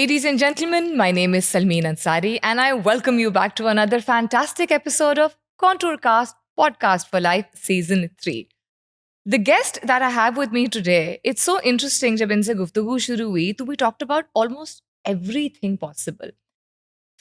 Ladies and gentlemen, my name is Salmeen Ansari, and I welcome you back to another fantastic episode of Contourcast Podcast for Life Season 3. The guest that I have with me today, it's so interesting. जब इनसे गुफ्तगू शुरू हुई तो we talked about almost everything possible.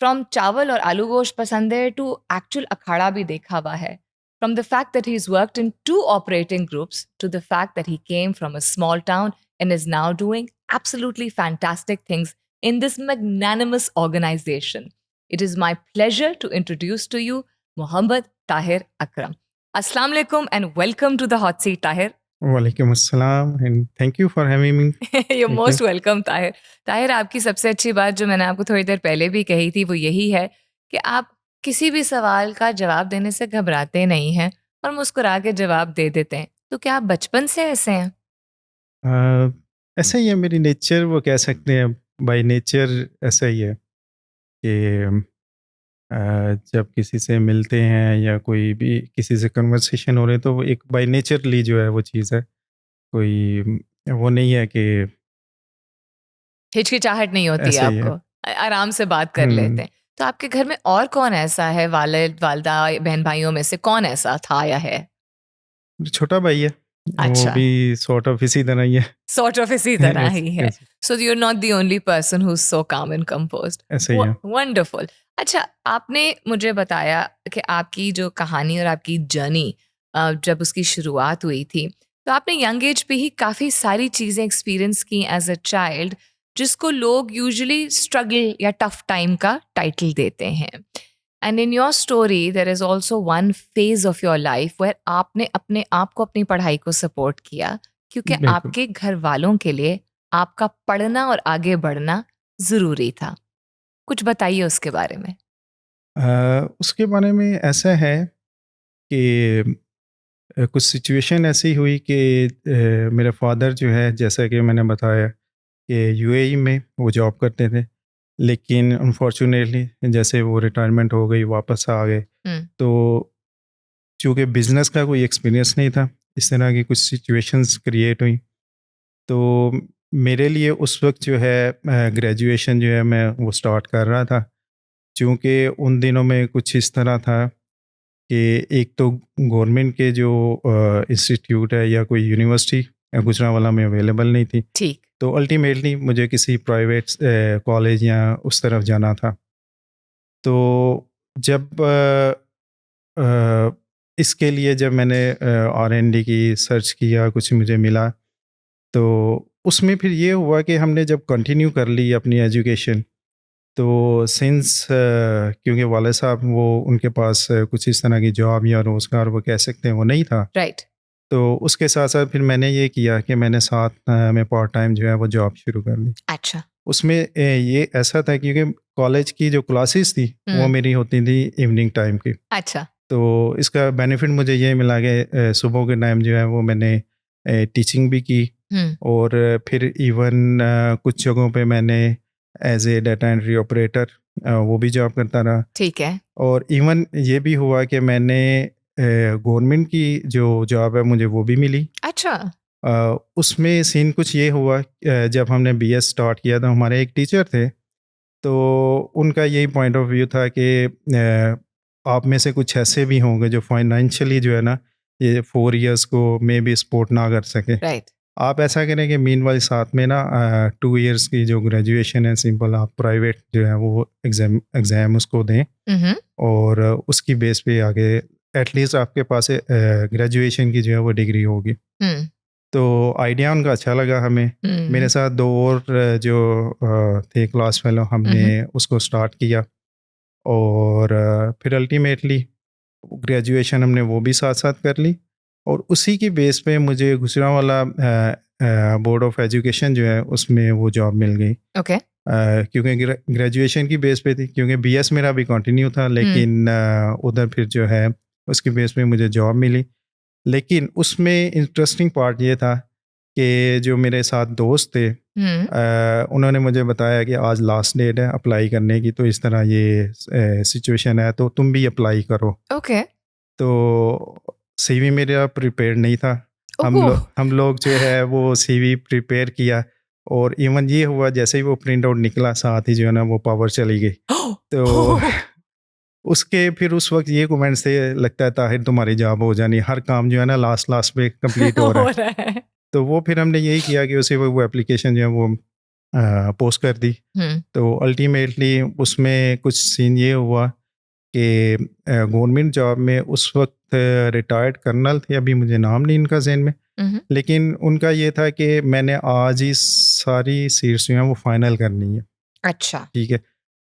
From चावल और आलू गोश्त पसंद है to actual अखाड़ा भी देखा हुआ है. From the fact that he's worked in 2 operating groups to the fact that he came from a small town and is now doing absolutely fantastic things in this magnanimous organization. It is my pleasure to introduce to you Muhammad Tahir Akram. Assalamu alaikum and welcome to the hot seat, Tahir. वालेकुम अस्सलाम and thank you for having me. You're Thank most you. welcome, Tahir. Tahir, आपकी सबसे अच्छी बात जो मैंने आपको थोड़ी देर पहले भी कही थी वो यही है कि आप किसी भी सवाल का जवाब देने से घबराते नहीं हैं और मुस्कुरा के जवाब दे देते हैं. तो क्या आप बचपन से ऐसे हैं? ऐसा ही है मेरी नेचर, वो कह सकते हैं बाय नेचर ऐसा ही है कि जब किसी से मिलते हैं या कोई भी किसी से कन्वर्सेशन हो रहे तो वो एक बाय नेचरली जो है वो चीज़ है, कोई वो नहीं है कि हिचकिचाहट नहीं होती है ऐसा ही है। आपको? आराम से बात कर लेते हैं. तो आपके घर में और कौन ऐसा है? वालिद, वालिदा, बहन भाइयों में से कौन ऐसा था या है? छोटा भाई है, वो अच्छा. भी सॉर्ट ऑफ इसी तरह ही है। Sort of इसी तरह ऐसे- ही है. ऐसे- So you're not the only person who's so calm and composed. ऐसे ही है। Wonderful. अच्छा, आपने मुझे बताया कि आपकी जो कहानी और आपकी जर्नी जब उसकी शुरुआत हुई थी तो आपने यंग एज पे ही काफ़ी सारी चीज़ें एक्सपीरियंस की एज अ चाइल्ड जिसको लोग यूजुअली स्ट्रगल या टफ टाइम का टाइटल देते हैं. And in your story there is also one phase of your life where आपने अपने आप को अपनी पढ़ाई को सपोर्ट किया क्योंकि बिल्कुल। आपके घर वालों के लिए आपका पढ़ना और आगे बढ़ना ज़रूरी था. कुछ बताइए उसके बारे में. उसके बारे में ऐसा है कि कुछ सिचुएशन ऐसी हुई कि मेरे फादर जो है, जैसा कि मैंने बताया कि यूएई में वो जॉब करते थे, लेकिन अनफॉर्चुनेटली जैसे वो रिटायरमेंट हो गई, वापस आ गए. तो चूँकि बिज़नेस का कोई एक्सपीरियंस नहीं था, इस तरह की कुछ सिचुएशंस क्रिएट हुई. तो मेरे लिए उस वक्त जो है ग्रेजुएशन जो है मैं वो स्टार्ट कर रहा था. चूँकि उन दिनों में कुछ इस तरह था कि एक तो गवर्नमेंट के जो इंस्टीट्यूट है या कोई यूनिवर्सिटी गुजरांवाला में अवेलेबल नहीं थी. ठीक. तो अल्टीमेटली मुझे किसी प्राइवेट कॉलेज या उस तरफ जाना था. तो जब इसके लिए जब मैंने R&D की सर्च किया, कुछ मुझे मिला, तो उसमें फिर ये हुआ कि हमने जब कंटिन्यू कर ली अपनी एजुकेशन, तो सिंस क्योंकि वाले साहब वो उनके पास कुछ इस तरह की जॉब या रोज़गार वो कह सकते हैं वो नहीं था. राइट. तो उसके साथ साथ फिर मैंने ये किया कि मैंने साथ में पार्ट टाइम जो है वो जॉब शुरू कर ली. अच्छा. उसमें ये ऐसा था क्योंकि कॉलेज की जो क्लासेस थी वो मेरी होती थी इवनिंग टाइम की. अच्छा. तो इसका बेनिफिट मुझे ये मिला कि सुबह के टाइम जो है वो मैंने टीचिंग भी की, और फिर इवन कुछ जगहों पे मैंने as a data entry operator वो भी जॉब करता रहा. ठीक है. और इवन ये भी हुआ कि मैंने गवर्नमेंट की जो जॉब है मुझे वो भी मिली. अच्छा. उसमें सीन कुछ ये हुआ, जब हमने BS स्टार्ट किया था, हमारे एक टीचर थे, तो उनका यही पॉइंट ऑफ व्यू था कि आप में से कुछ ऐसे भी होंगे जो फाइनेंशियली जो है ना ये 4 इयर्स को मे बी सपोर्ट ना कर सके. राइट. आप ऐसा करें कि मीन वाले साथ में ना 2 इयर्स की जो ग्रेजुएशन है सिंपल आप प्राइवेट जो है वो एग्ज़ाम उसको दें, और उसकी बेस पे आगे एटलीस्ट आपके पास ग्रेजुएशन की जो है वो डिग्री होगी. तो आइडिया उनका अच्छा लगा हमें. मेरे साथ 2 और जो थे क्लास फेलो, हमने उसको स्टार्ट किया, और फिर अल्टीमेटली ग्रेजुएशन हमने वो भी साथ साथ कर ली. और उसी की बेस पे मुझे गुजरांवाला बोर्ड ऑफ एजुकेशन जो है उसमें वो जॉब मिल गई. ओके. क्योंकि ग्रेजुएशन की बेस पे थी, क्योंकि BS मेरा भी कंटिन्यू था, लेकिन उधर फिर जो है उसकी बेस पे मुझे जॉब मिली. लेकिन उसमें इंटरेस्टिंग पार्ट ये था कि जो मेरे साथ दोस्त थे उन्होंने मुझे बताया कि आज लास्ट डेट है अप्लाई करने की, तो इस तरह ये सिचुएशन है, तो तुम भी अप्लाई करो. ओके. तो CV मेरा प्रिपेयर नहीं था. हम लोग जो है वो CV प्रिपेयर किया, और इवन ये हुआ जैसे ही वो प्रिंट आउट निकला साथ ही जो है ना वो पावर चली गई। तो उसके फिर उस वक्त ये कमेंट्स थे, लगता है ताहिर तुम्हारी जॉब हो जानी, हर काम जो है ना लास्ट लास्ट में कंप्लीट हो रहा हो है। रहा है। तो वो फिर हमने यही किया कि उसे वो एप्लीकेशन जो है वो पोस्ट कर दी। हम्म, तो अल्टीमेटली उसमें कुछ सीन ये हुआ कि गवर्नमेंट जॉब में उस वक्त रिटायर्ड कर्नल थे, अभी मुझे नाम नहीं इनका ज़हन में, हम्म, लेकिन उनका ये था कि मैंने आज ही सारी सीट्स जो हैं वो फाइनल करनी है। अच्छा। ठीक है,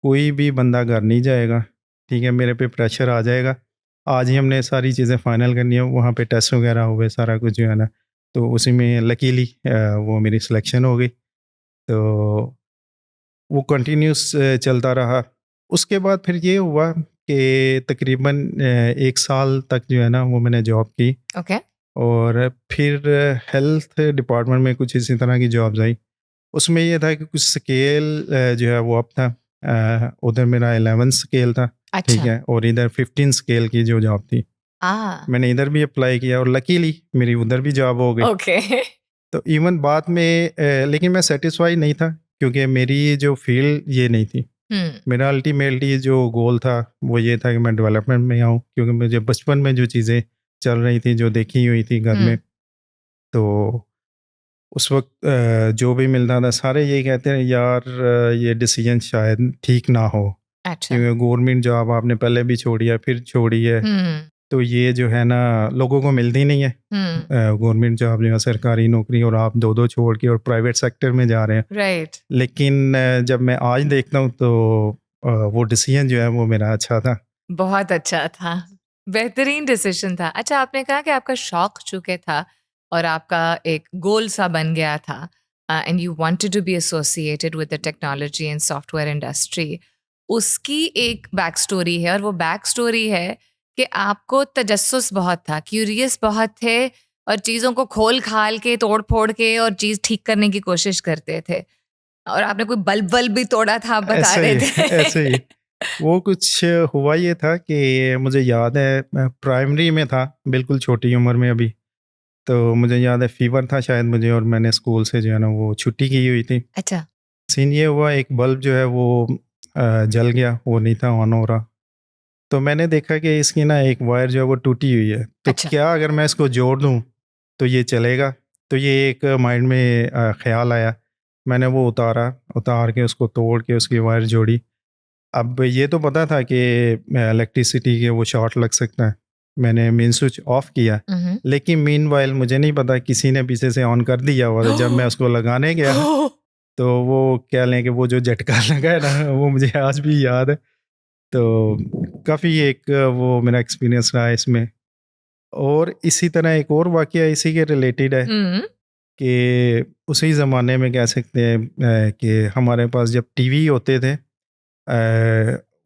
कोई भी बंदा घर नहीं जाएगा, ठीक है, मेरे पे प्रेशर आ जाएगा, आज ही हमने सारी चीज़ें फाइनल करनी है। वहाँ पे टेस्ट वगैरह हुए, सारा कुछ जो है ना, तो उसी में लकीली वो मेरी सिलेक्शन हो गई। तो वो कंटिन्यूस चलता रहा। उसके बाद फिर ये हुआ कि तकरीबन 1 साल तक जो है ना वो मैंने जॉब की, ओके। और फिर हेल्थ डिपार्टमेंट में कुछ इसी तरह की जॉब्स आई। उसमें ये था कि कुछ स्केल जो है वो अप था, उधर मेरा 11 स्केल था, ठीक अच्छा। है, और इधर 15 स्केल की जो जॉब थी, आ मैंने इधर भी अप्लाई किया और लकीली मेरी उधर भी जॉब हो गई। ओके। तो इवन बाद में लेकिन मैं सेटिस्फाई नहीं था, क्योंकि मेरी जो फील्ड ये नहीं थी। हम्म, मेरा अल्टीमेटली जो गोल था वो ये था कि मैं डेवलपमेंट में आऊँ, क्योंकि मुझे बचपन में जो चीज़ें चल रही थी, जो देखी हुई थी घर में, हम्म, तो उस वक्त जो भी मिलता था सारे यही कहते हैं यार ये डिसीजन शायद ठीक ना हो, अच्छा। क्योंकि गवर्नमेंट जॉब आपने पहले भी छोड़ी है फिर छोड़ी है, हम्म, तो ये जो है ना लोगों को मिलती नहीं है हम्म, गवर्नमेंट जॉब जो है सरकारी नौकरी, और आप दो दो छोड़ के और प्राइवेट सेक्टर में जा रहे हैं। राइट। लेकिन जब मैं आज देखता हूँ तो वो डिसीजन जो है वो मेरा अच्छा था। बहुत अच्छा था, बेहतरीन डिसीजन था। अच्छा, आपने कहा कि आपका शौक चुके था और आपका एक गोल सा बन गया था, and you wanted to be associated with the technology and software industry. उसकी एक बैक स्टोरी है, और वो बैक स्टोरी है कि आपको तजस्सुस बहुत था, क्यूरियस बहुत थे, और चीज़ों को खोल खाल के तोड़ फोड़ के और चीज़ ठीक करने की कोशिश करते थे। और आपने कोई बल्ब वल्ब भी तोड़ा था, आप बता ऐसे रहे ही ऐसे थे। ही वो कुछ हुआ ये था कि मुझे याद है मैं प्राइमरी में था, बिल्कुल छोटी उम्र में अभी। तो मुझे याद है फ़ीवर था शायद मुझे, और मैंने स्कूल से जो है ना वो छुट्टी की हुई थी। अच्छा। सीन ये हुआ, एक बल्ब जो है वो जल गया, वो नहीं था ऑन हो रहा। तो मैंने देखा कि इसकी ना एक वायर जो है वो टूटी हुई है, तो अच्छा। क्या अगर मैं इसको जोड़ दूँ तो ये चलेगा? तो ये एक माइंड में ख़्याल आया। मैंने वो उतारा, उतार के उसको तोड़ के उसकी वायर जोड़ी। अब ये तो पता था कि इलेक्ट्रिसिटी के वो शॉर्ट लग सकता है। मैंने मेन स्विच ऑफ किया, हम्म। लेकिन मीनवाइल मुझे नहीं पता किसी ने पीछे से ऑन कर दिया हुआ था। जब मैं उसको लगाने गया तो वो कह लें कि वो जो झटका लगा है ना वो मुझे आज भी याद है। तो काफ़ी एक वो मेरा एक्सपीरियंस रहा है इसमें। और इसी तरह एक और वाक़या इसी के रिलेटेड है हम्म। कि उसी ज़माने में कह सकते हैं कि हमारे पास जब टीवी होते थे,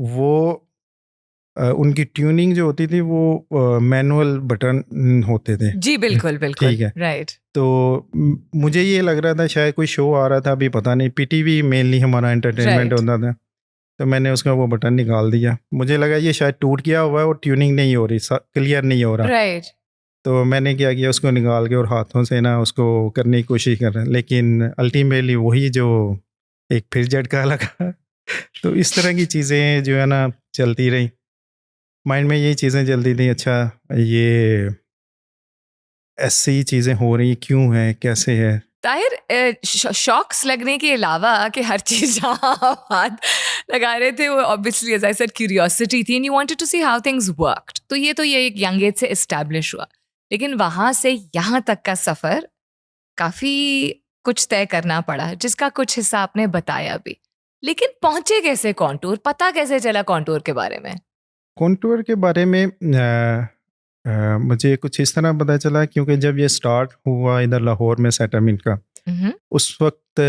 वो उनकी ट्यूनिंग जो होती थी वो मैनुअल बटन होते थे। जी, बिल्कुल, बिल्कुल, ठीक है। राइट। तो मुझे ये लग रहा था शायद कोई शो आ रहा था, अभी पता नहीं, पीटीवी मेनली हमारा एंटरटेनमेंट राइट। होता था। तो मैंने उसका वो बटन निकाल दिया। मुझे लगा ये शायद टूट गया हुआ है और ट्यूनिंग नहीं हो रही, क्लियर नहीं हो रहा। राइट। तो मैंने क्या किया, उसको निकाल के और हाथों से ना उसको करने की कोशिश कर रहा, लेकिन अल्टीमेटली वही जो एक फिर झटका लगा। तो इस तरह की चीज़ें जो है ना चलती रही। माइंड में यही चीज़ें चलती थी, अच्छा ये ऐसी चीज़ें हो रही क्यों हैं, कैसे है? ताहिर, शॉक्स लगने के अलावा कि हर चीज जहाँ आप हाथ लगा रहे थे, वो obviously as I said curiosity थी, and you wanted to see how things worked. तो ये एक यंग एज से एस्टैब्लिश हुआ, लेकिन वहां से यहाँ तक का सफर काफी कुछ तय करना पड़ा, जिसका कुछ हिस्सा आपने बताया भी। लेकिन पहुंचे कैसे कॉन्टूर, पता कैसे चला कॉन्टूर के बारे में? कॉन्टूर के बारे में मुझे कुछ इस तरह पता चला, क्योंकि जब ये स्टार्ट हुआ इधर लाहौर में सेटलमेंट का, हम्म। उस वक्त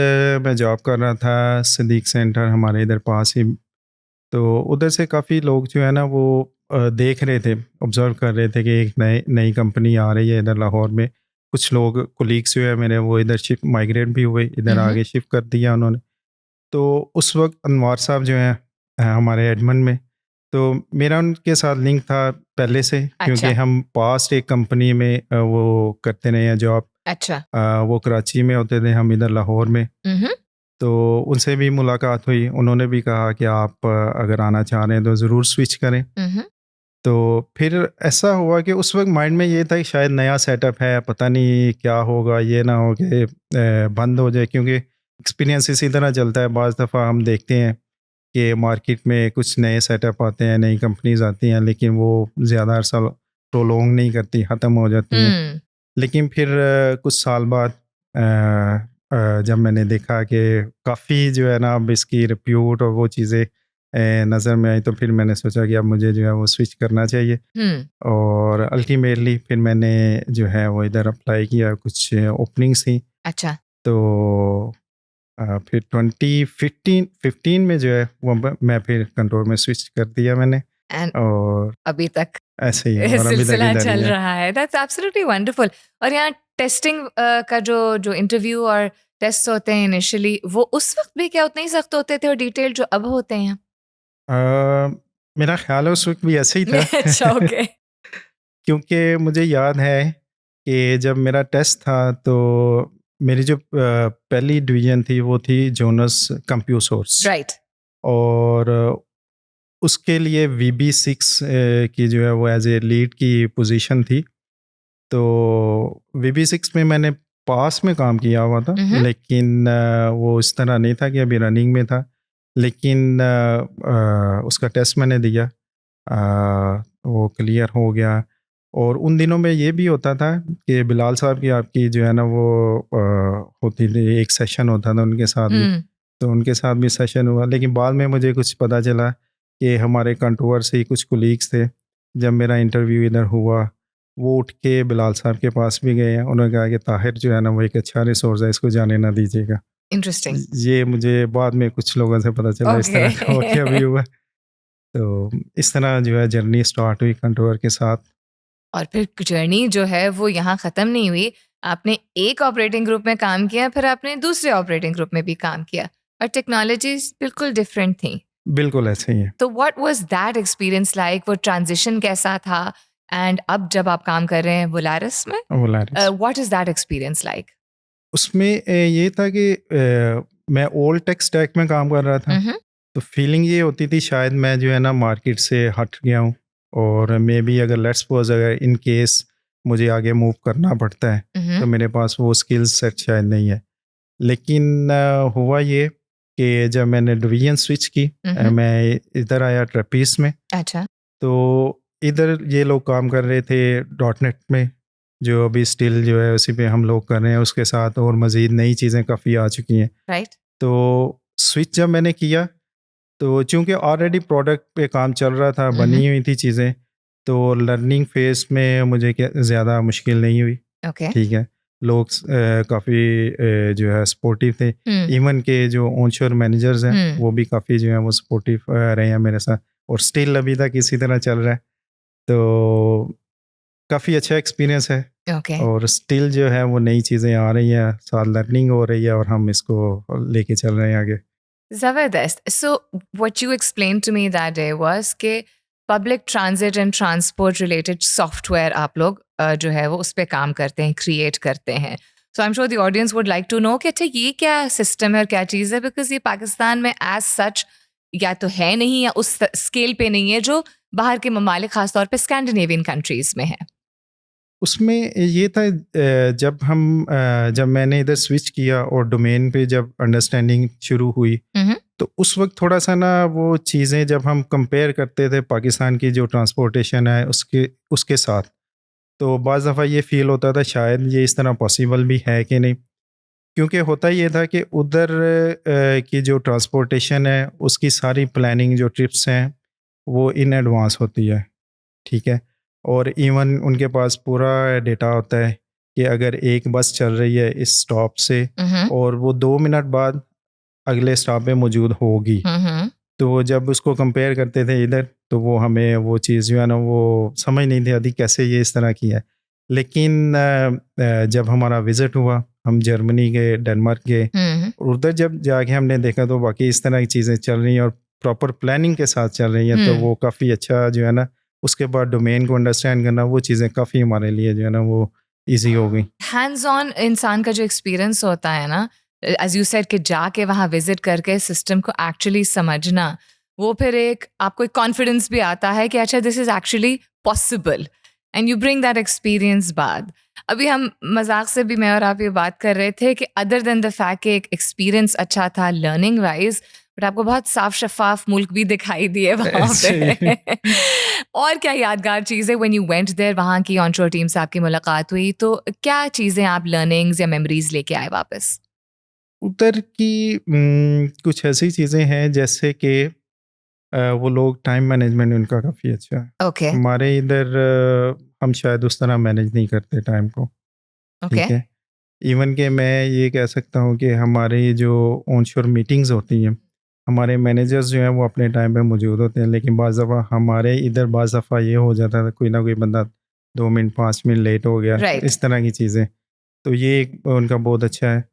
मैं जॉब कर रहा था सिद्दीक सेंटर हमारे इधर पास ही। तो उधर से काफ़ी लोग जो है ना वो देख रहे थे, ऑब्ज़र्व कर रहे थे कि एक नई नई कंपनी आ रही है इधर लाहौर में। कुछ लोग कोलीग्स जो है मेरे वो इधर शिफ्ट माइग्रेट भी हुए, इधर हम्म। आगे शिफ्ट कर दिया उन्होंने। तो उस वक्त अनवार साहब जो हैं हमारे एडमन में, तो मेरा उनके साथ लिंक था पहले से, क्योंकि अच्छा। हम पास्ट एक कंपनी में वो करते रहे हैं जॉब। अच्छा। वो कराची में होते थे, हम इधर लाहौर में। हम्म। तो उनसे भी मुलाकात हुई, उन्होंने भी कहा कि आप अगर आना चाह रहे हैं तो ज़रूर स्विच करें। हम्म। तो फिर ऐसा हुआ कि उस वक्त माइंड में ये था कि शायद नया सेटअप है, पता नहीं क्या होगा, ये ना हो कि बंद हो जाए, क्योंकि एक्सपीरियंस इसी तरह चलता है। बाज़ दफ़ा हम देखते हैं कि मार्केट में कुछ नए सेटअप आते हैं, नई कंपनीज आती हैं, लेकिन वो ज़्यादा अरसा प्रोलॉन्ग नहीं करती, ख़त्म हो जाती हैं। हम्म। लेकिन फिर कुछ साल बाद जब मैंने देखा कि काफ़ी जो है ना अब इसकी रिप्यूट और वो चीज़ें नज़र में आई, तो फिर मैंने सोचा कि अब मुझे जो है वो स्विच करना चाहिए। हम्म। और अल्टीमेटली फिर मैंने जो है वो इधर अप्लाई किया, कुछ ओपनिंग्स थी। अच्छा। तो फिर 2015 में जो है वो मैं फिर कंट्रोल में स्विच कर दिया मैंने। एंड और अभी तक ऐसे ही है, और अभी तक सिलसिला इधर ही चल है। रहा है। That's absolutely wonderful. और यहाँ टेस्टिंग का जो जो इंटरव्यू और टेस्ट होते हैं इनिशियली, वो उस वक्त भी क्या उतने ही सख्त होते थे और डिटेल जो अब होते हैं? अ, मेरा ख्याल है उस वक्त भी ऐसे ही था। अच्छा, ओके। क्योंकि मुझे याद है कि जब मेरा टेस्ट था तो मेरी जो पहली डिवीज़न थी वो थी जोनस कंप्यूसोर्स। राइट। और उसके लिए VB6 की जो है वो एज़ ए लीड की पोजीशन थी। तो VB6 में मैंने पास में काम किया हुआ था, हम्म। लेकिन वो इस तरह नहीं था कि अभी रनिंग में था। लेकिन उसका टेस्ट मैंने दिया, वो क्लियर हो गया। और उन दिनों में ये भी होता था कि बिलाल साहब की आपकी जो है ना वो होती थी, एक सेशन होता था उनके साथ भी। हम्म। तो उनके साथ भी सेशन हुआ, लेकिन बाद में मुझे कुछ पता चला कि हमारे कंट्रोवर से ही कुछ कोलीग्स थे। जब मेरा इंटरव्यू इधर हुआ, वो उठ के बिलाल साहब के पास भी गए हैं। उन्होंने कहा कि ताहिर जो है ना वो एक अच्छा रिसोर्स है, इसको जाने ना दीजिएगा। इंटरेस्टिंग। ये मुझे बाद में कुछ लोगों से पता चला, इस ओके। तरह का वाक़या भी हुआ। तो इस तरह जो है जर्नी स्टार्ट हुई कंट्रोवर के साथ। और फिर जर्नी जो है वो यहाँ ख़त्म नहीं हुई। आपने एक ऑपरेटिंग ग्रुप में काम किया, फिर आपने दूसरे ऑपरेटिंग ग्रुप में भी काम किया और टेक्नोलॉजीज बिल्कुल डिफरेंट थी। बिल्कुल ऐसे ही है। तो what was that experience like? वो ट्रांजिशन कैसा था? एंड अब जब आप काम कर रहे हैं वोलारिस में, Volaris what is that experience like? उसमें ये था कि मैं ओल्ड टेक स्टैक में काम कर रहा था। हम्म। तो फीलिंग ये होती थी शायद मैं जो है ना मार्केट से हट गया हूँ, और मे बी अगर लेट्स सपोज अगर इन केस मुझे आगे मूव करना पड़ता है तो हम्म। मेरे पास वो स्किल सेट शायद नहीं है। लेकिन हुआ ये कि जब मैंने डिवीजन स्विच की, हम्म। मैं इधर आया ट्रेपीस में। अच्छा। तो इधर ये लोग काम कर रहे थे डॉट नेट में, जो अभी स्टिल जो है उसी पे हम लोग कर रहे हैं। उसके साथ और मज़ीद नई चीज़ें काफ़ी आ चुकी हैं। राइट। तो स्विच जब मैंने किया, तो चूँकि ऑलरेडी प्रोडक्ट पे काम चल रहा था, बनी हुई थी चीज़ें, तो लर्निंग फ़ेज़ में मुझे क्या ज़्यादा मुश्किल नहीं हुई। ओके। ठीक है। लोग काफ़ी जो है सपोर्टिव थे। हम्म। इवन के जो ऑनशोर मैनेजर्स हैं, हम्म। वो भी काफ़ी जो है वो सपोर्टिव रहे हैं मेरे साथ, और स्टिल अभी तक इसी तरह चल रहा है। तो काफ़ी अच्छा एक्सपीरियंस है, ओके। और स्टिल जो है वो नई चीज़ें आ रही हैं, साथ लर्निंग हो रही है, और हम इसको लेके चल रहे हैं आगे। Zabardast. So, what you explained to me that day was कि public transit and transport related software आप लोग जो है वो उस पर काम करते हैं, create करते हैं. So, I'm sure the audience would like to know कि अच्छा ये क्या system है और क्या चीज़ है, because ये पाकिस्तान में as such या तो है नहीं या उस स्केल पे नहीं है जो बाहर के ममालिक खासतौर पे स्कैंडिनेवियन कंट्रीज में है. उसमें ये था जब मैंने इधर स्विच किया और डोमेन पे जब अंडरस्टैंडिंग शुरू हुई, हम्म। तो उस वक्त थोड़ा सा ना वो चीज़ें जब हम कंपेयर करते थे पाकिस्तान की जो ट्रांसपोर्टेशन है उसके उसके साथ, तो बाज़ दफ़ा ये फ़ील होता था शायद ये इस तरह पॉसिबल भी है कि नहीं। क्योंकि होता ये था कि उधर की जो ट्रांसपोर्टेशन है उसकी सारी प्लानिंग, जो ट्रिप्स हैं, वो इन एडवांस होती है। ठीक है। और इवन उनके पास पूरा डेटा होता है कि अगर एक बस चल रही है इस स्टॉप से, हम्म। और वो 2 मिनट बाद अगले स्टॉप पे मौजूद होगी, हम्म। तो वो जब उसको कंपेयर करते थे इधर, तो वो हमें वो चीज़ जो है ना वो समझ नहीं थी आती कैसे ये इस तरह की है। लेकिन जब हमारा विज़िट हुआ, हम जर्मनी गए, डेनमार्क गए, हम्म। और उधर जब जाके हमने देखा तो बाकी इस तरह की चीज़ें चल रही हैं और प्रॉपर प्लानिंग के साथ चल रही हैं, तो हम्म। वो काफ़ी अच्छा जो है ना, उसके बाद डोमेन को अंडरस्टैंड करना, वो चीज़ें काफ़ी हमारे लिए जो है ना वो ईज़ी हो गई। हैंड्स ऑन इंसान का जो एक्सपीरियंस होता है ना, एज यू सेड कि जाके वहाँ विजिट करके सिस्टम को एक्चुअली समझना, वो फिर एक आपको एक कॉन्फिडेंस भी आता है कि अच्छा this is actually possible and you bring that experience बाद। अभी हम मजाक से भी मैं और आप ये बात कर रहे थे कि अदर देन द फैक्ट कि एक एक्सपीरियंस अच्छा था लर्निंग वाइज, बट आपको बहुत साफ शफाफ मुल्क भी दिखाई दिए वहाँ जी। पे। और क्या यादगार चीज़ है व्हेन यू वेंट देयर, वहाँ की ऑनशोर टीम से आपकी मुलाकात हुई तो क्या चीज़ें आप लर्निंग्स या मेमोरीज लेके आए वापस? उधर की कुछ ऐसी चीज़ें हैं जैसे कि वो लोग टाइम मैनेजमेंट उनका काफ़ी अच्छा है। ओके, हमारे इधर हम शायद उस तरह मैनेज नहीं करते टाइम को, ओके, ठीक है? इवन कि मैं ये कह सकता हूँ कि हमारी जो ऑनशोर मीटिंग्स होती हैं, हमारे मैनेजर्स जो हैं वो अपने टाइम पे मौजूद होते हैं, लेकिन बाज़ दफ़ा हमारे इधर बाज़ दफ़ा ये हो जाता था कोई ना कोई बंदा 2 मिनट 5 मिनट लेट हो गया, राइट, इस तरह की चीज़ें। तो ये एक उनका बहुत अच्छा है।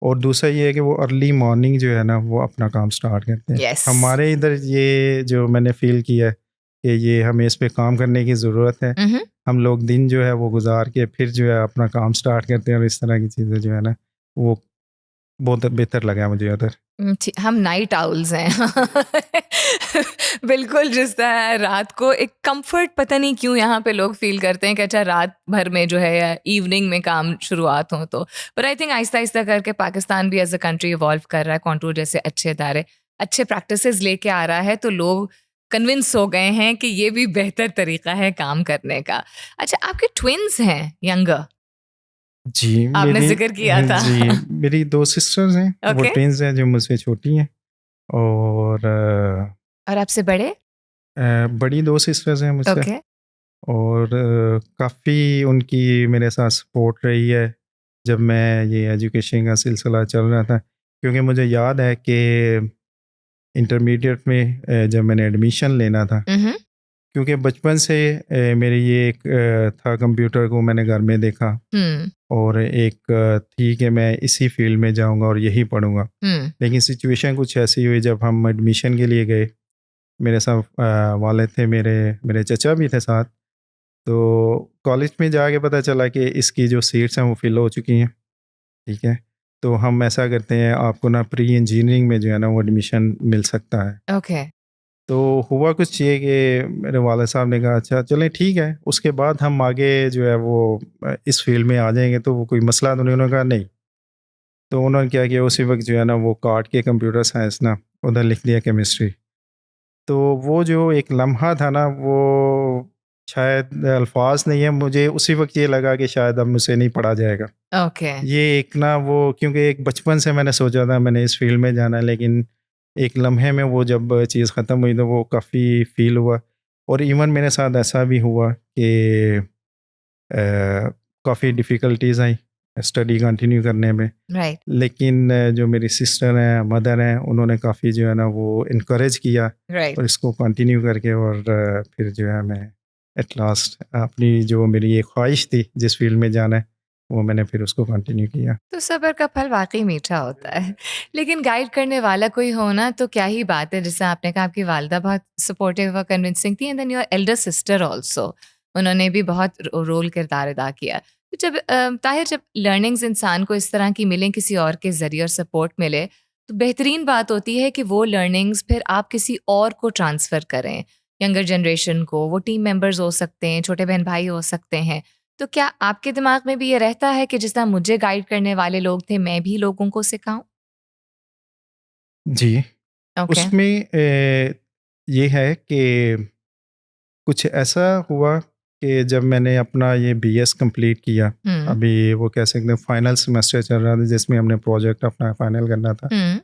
और दूसरा ये है कि वो अर्ली मॉर्निंग जो है ना वो अपना काम स्टार्ट करते हैं। यस, हमारे इधर ये जो मैंने फ़ील किया है कि ये हमें इस पे काम करने की ज़रूरत है। हम्म, हम लोग दिन जो है वो गुज़ार के फिर जो है अपना काम स्टार्ट करते हैं और इस तरह की चीज़ें जो है ना वो बहुत बेहतर लगा मुझे उधर। हम नाइट आउल्स हैं। बिल्कुल, जिस तरह रात को एक कंफर्ट पता नहीं क्यों यहाँ पे लोग फील करते हैं कि अच्छा रात भर में जो है या इवनिंग में काम शुरुआत हो तो, पर आई थिंक आहिस्ता आहिस्ता करके पाकिस्तान भी एज अ कंट्री इवॉल्व कर रहा है, कॉन्टूर जैसे अच्छे इदारे अच्छे प्रैक्टिसेस लेके आ रहा है, तो लोग कन्विंस हो गए हैं कि ये भी बेहतर तरीका है काम करने का। अच्छा, आपके ट्विन्स हैं यंगर, जी, आपने मेरी जिक्र किया था। जी, मेरी 2 सिस्टर्स हैं, वो ओके, ट्विन्स हैं जो मुझसे छोटी हैं और और आपसे बड़े? बड़ी 2 सिस्टर्स हैं मुझसे ओके, और काफ़ी उनकी मेरे साथ सपोर्ट रही है, जब मैं ये एजुकेशन का सिलसिला चल रहा था। क्योंकि मुझे याद है कि इंटरमीडिएट में जब मैंने एडमिशन लेना था, हम्म, क्योंकि बचपन से मेरी ये एक था कंप्यूटर को मैंने घर में देखा हम्म, और एक थी कि मैं इसी फ़ील्ड में जाऊँगा और यही पढ़ूँगा। हम्म, लेकिन सिचुएशन कुछ ऐसी हुई जब हम एडमिशन के लिए गए, मेरे साथ वालिद थे मेरे, मेरे चचा भी थे साथ। तो कॉलेज में जाके पता चला कि इसकी जो सीट्स हैं वो फ़िल हो चुकी हैं, ठीक है? तो हम ऐसा करते हैं आपको ना प्री इंजीनियरिंग में जो है ना वो एडमिशन मिल सकता है। ओके, तो हुआ कुछ ये कि मेरे वालिद साहब ने कहा अच्छा चलें ठीक है, उसके बाद हम आगे जो है वो इस फ़ील्ड में आ जाएँगे तो वो कोई मसला तो नहीं? उन्होंने कहा नहीं। तो उन्होंने क्या किया उसी वक़्त जो है ना वो काट के कंप्यूटर साइंस ना उधर लिख दिया केमिस्ट्री। तो वो जो एक लम्हा था ना वो शायद अल्फ़ाज़ नहीं है, मुझे उसी वक़्त ये लगा कि शायद अब मुझसे नहीं पढ़ा जाएगा। ओके, ये एक ना वो क्योंकि एक बचपन से मैंने सोचा था मैंने इस फ़ील्ड में जाना है, लेकिन एक लम्हे में वो जब चीज़ ख़त्म हुई तो वो काफ़ी फ़ील हुआ। और इवन मेरे साथ ऐसा भी हुआ कि काफ़ी डिफ़िकल्टीज़ आई स्टडी कंटिन्यू करने में। राइट, लेकिन जो मेरी सिस्टर हैं, मदर हैं, उन्होंने काफ़ी जो है ना वो इनकरेज किया राइट। और इसको कंटिन्यू करके और फिर जो है मैं एट लास्ट अपनी जो मेरी एक ख्वाहिश थी जिस फ़ील्ड में जाना है, वो मैंने फिर उसको कंटिन्यू किया। तो सब्र का फल वाक़ई मीठा होता है। लेकिन गाइड करने वाला कोई हो ना तो क्या ही बात है, जैसे आपने कहा आपकी वालिदा बहुत सपोर्टिव और कन्विंसिंग थी and then your elder sister also, उन्होंने भी बहुत रोल किरदार अदा किया। तो जब ताहिर जब लर्निंग्स इंसान को इस तरह की मिलें किसी और के ज़रिए और सपोर्ट मिले, तो बेहतरीन बात होती है कि वो लर्निंग्स फिर आप किसी और को ट्रांसफ़र करें, यंगर जनरेशन को, वो टीम मेंबर्स हो सकते हैं, छोटे बहन-भाई हो सकते हैं। तो क्या आपके दिमाग में भी ये रहता है कि जिस तरह मुझे गाइड करने वाले लोग थे, मैं भी लोगों को सिखाऊँ? जी, ओके। उसमें ये है कि कुछ ऐसा हुआ कि जब मैंने अपना ये बीएस कंप्लीट किया, हुँ, अभी वो कह सकते हैं फाइनल सेमेस्टर चल रहा था जिसमें हमने प्रोजेक्ट अपना फाइनल करना था। हुँ,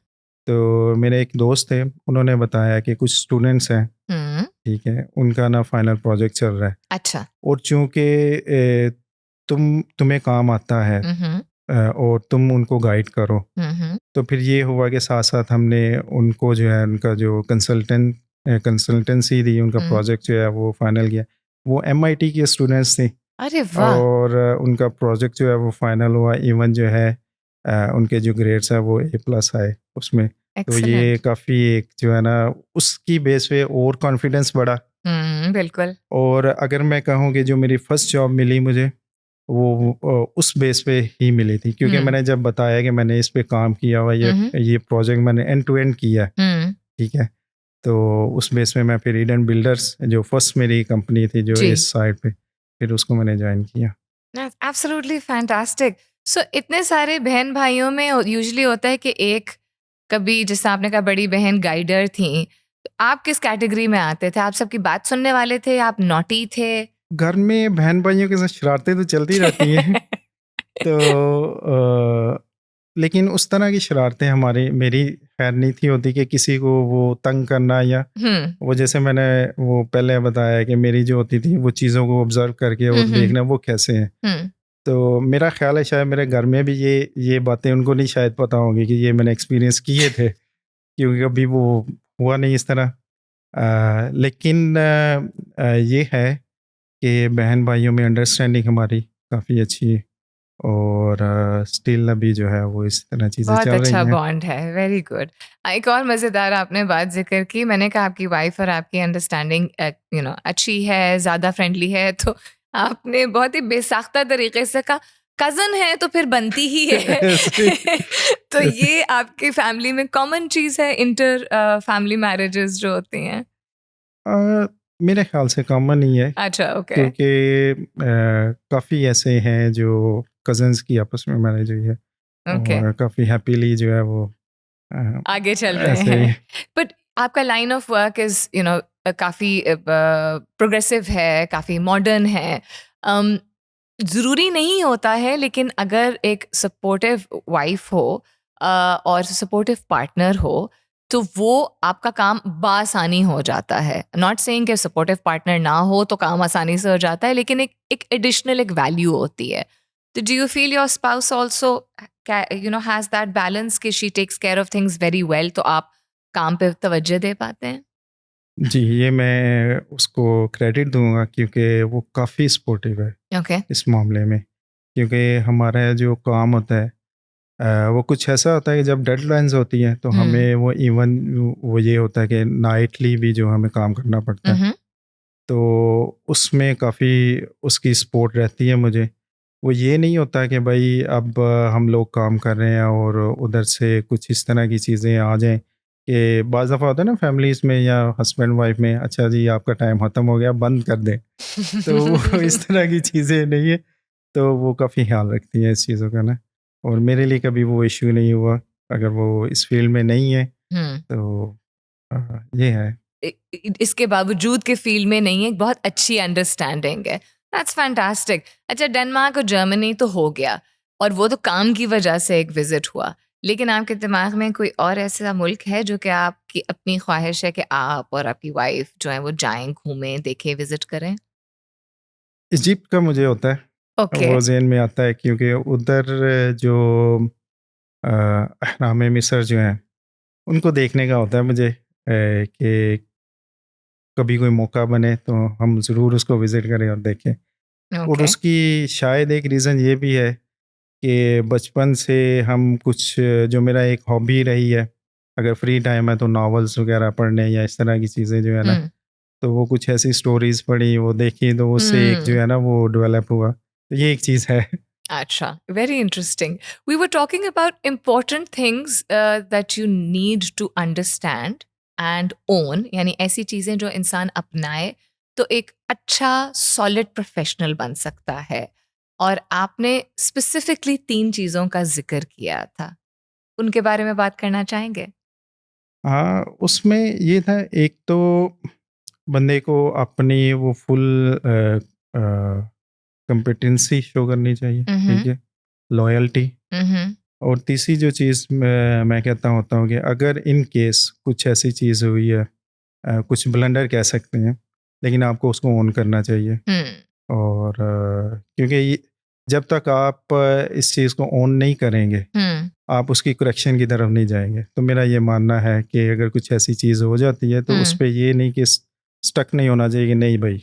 तो मेरे एक दोस्त थे, उन्होंने बताया कि कुछ स्टूडेंट्स हैं, हुँ। ठीक है, उनका ना फाइनल प्रोजेक्ट चल रहा है अच्छा। और चूँकि तुम्हें काम आता है हुँ, हुँ, और तुम उनको गाइड करो, हुँ, हुँ, तो फिर ये हुआ कि साथ-साथ हमने उनको जो है उनका जो कंसल्टेंसी थी, उनका हुँ। प्रोजेक्ट जो है वो फाइनल किया। वो एमआईटी के स्टूडेंट्स थे अरे वाह! और उनका प्रोजेक्ट जो है वो फाइनल हुआ। इवन जो है उनके जो ग्रेड्स हैं वो ए प्लस आए उसमें। तो ये एक्सीलेंट। काफ़ी एक जो है ना उसकी बेस पे और कॉन्फिडेंस बढ़ा। हुँ, बिल्कुल। और अगर मैं कहूँ कि जो मेरी फर्स्ट जॉब मिली मुझे, वो उस बेस पे ही मिली थी, क्योंकि मैंने जब बताया कि मैंने इस पे काम किया हुआ, ये प्रोजेक्ट मैंने एंड टू एंड किया है, ठीक है, तो उस बेस पे मैं फिर ईडन बिल्डर्स जो फर्स्ट मेरी कंपनी थी जो जी। इस साइड पे, फिर उसको मैंने ज्वाइन किया। Absolutely fantastic. सो इतने सारे बहन भाइयों में यूजुअली होता है कि एक, कभी जैसे आपने कहा बड़ी बहन गाइडर थी, तो आप किस कैटेगरी में आते थे? आप सबकी बात सुनने वाले थे, आप नॉटी थे? घर में बहन भाइयों के साथ शरारतें तो चलती रहती हैं। तो लेकिन उस तरह की शरारतें हमारी मेरी खैर नहीं थी होती कि किसी को वो तंग करना, या वो जैसे मैंने वो पहले बताया कि मेरी जो होती थी वो चीज़ों को ऑब्जर्व करके और देखना वो कैसे हैं। तो मेरा ख्याल है शायद मेरे घर में भी ये बातें उनको नहीं शायद पता होंगी कि ये मैंने एक्सपीरियंस किए थे, क्योंकि कभी वो हुआ नहीं इस तरह। लेकिन ये है कि बहन भाइयों में अंडरस्टैंडिंग हमारी काफ़ी अच्छी है, और स्टिल अभी जो है वो इस तरह चीज़ें बहुत चल रही अच्छा हैं। बॉन्ड है, वेरी गुड। एक और मज़ेदार आपने बात ज़िक्र की, मैंने कहा आपकी वाइफ़ और आपकी अंडरस्टैंडिंग अच्छी है, ज़्यादा फ्रेंडली है, तो आपने बहुत ही बेसाख्ता तरीके से कहा कज़न है तो फिर बनती ही है। ऐसे तो ये आपकी फैमिली में कॉमन चीज़ है, इंटर फैमिली मैरिजेज़ जो होती हैं? मेरे ख्याल से कॉमन ही है, अच्छा, ओके, क्योंकि काफ़ी ऐसे हैं जो कज़न्स की आपस में मैरिज हुई है, ओके। और काफ़ी हैप्पीली जो है वो अ, आगे चल रहे ऐसे ही। हैं। बट आपका लाइन ऑफ वर्क इज़ काफ़ी प्रोग्रेसिव है, काफ़ी मॉडर्न है। ज़रूरी नहीं होता है, लेकिन अगर एक सपोर्टिव वाइफ़ हो और सपोर्टिव पार्टनर हो, तो वो आपका काम बआसानी हो जाता है। नॉट सेइंग कि सपोर्टिव पार्टनर ना हो तो काम आसानी से हो जाता है, लेकिन एक एडिशनल एक वैल्यू होती है। तो do you feel your spouse also has that balance कि she takes care of things very well, तो आप काम पे तवज्जो दे पाते हैं? जी, ये मैं उसको क्रेडिट दूँगा, क्योंकि वो काफ़ी सपोर्टिव है ओके। इस मामले में। क्योंकि हमारा जो काम होता है वो कुछ ऐसा होता है कि जब डेडलाइन्स होती हैं तो हुँ। हमें वो इवन वो ये होता है कि नाइटली भी जो हमें काम करना पड़ता है। उहुँ। तो उसमें काफ़ी उसकी सपोर्ट रहती है मुझे। वो ये नहीं होता कि भई अब हम लोग काम कर रहे हैं और उधर से कुछ इस तरह की चीज़ें आ जाएँ कि बाज़ दफ़ा होता है ना फैमिलीज़ में या हस्बैंड वाइफ़ में, अच्छा जी आपका टाइम ख़त्म हो गया, बंद कर दें। तो वो इस तरह की चीज़ें नहीं है, तो वो काफ़ी ख़्याल रखती हैं इस चीज़ों का ना, और मेरे लिए कभी वो इश्यू नहीं हुआ, अगर वो इस फ़ील्ड में नहीं है, हुँ। तो ये है। इसके बावजूद के फील्ड में नहीं है, एक बहुत अच्छी अंडरस्टैंडिंग है। That's fantastic. अच्छा, डेनमार्क और जर्मनी तो हो गया, और वो तो काम की वजह से एक विज़िट हुआ। लेकिन आपके दिमाग में कोई और ऐसा मुल्क है जो कि आपकी अपनी ख्वाहिश है कि आप और आपकी वाइफ़ जो है वो जाएँ, घूमें, देखें, विज़िट करें? इजिप्ट का मुझे होता है, ओके। वो ज़हन में आता है, क्योंकि उधर जो अहराम मिस्र जो हैं, उनको देखने का होता है मुझे, कि कभी कोई मौका बने तो हम ज़रूर उसको विज़िट करें और देखें। और ओके। उसकी शायद एक रीज़न ये भी है कि बचपन से हम कुछ, जो मेरा एक हॉबी रही है, अगर फ्री टाइम है तो नॉवेल्स वगैरह पढ़ने या इस तरह की चीज़ें जो है ना, हुँ। तो वो कुछ ऐसी स्टोरीज़ पढ़ी, वो देखी, तो उससे एक जो हुँ। है ना वो डेवलप हुआ। तो ये एक चीज़ है। Acha, very interesting. We were talking about important things that you need to understand and own, यानी ऐसी चीजें जो इंसान अपनाए तो एक अच्छा सॉलिड प्रोफेशनल बन सकता है। और आपने स्पेसिफिकली 3 चीजों का जिक्र किया था, उनके बारे में बात करना चाहेंगे? हाँ, उसमें ये था, एक तो बंदे को अपनी वो फुल कॉम्पिटेंसी शो करनी चाहिए, ठीक हम्म। है? लॉयल्टी। हम्म। और तीसरी जो चीज़ मैं कहता होता हूँ कि अगर इन केस कुछ ऐसी चीज़ हुई है, कुछ ब्लंडर कह सकते हैं, लेकिन आपको उसको ओन करना चाहिए। हम्म। और क्योंकि जब तक आप इस चीज़ को ओन नहीं करेंगे, हम्म। आप उसकी करेक्शन की तरफ नहीं जाएँगे। तो मेरा ये मानना है कि अगर कुछ ऐसी चीज़ हो जाती है, तो उस हम्म। पे ये नहीं कि स्टक नहीं होना चाहिए कि नहीं भई,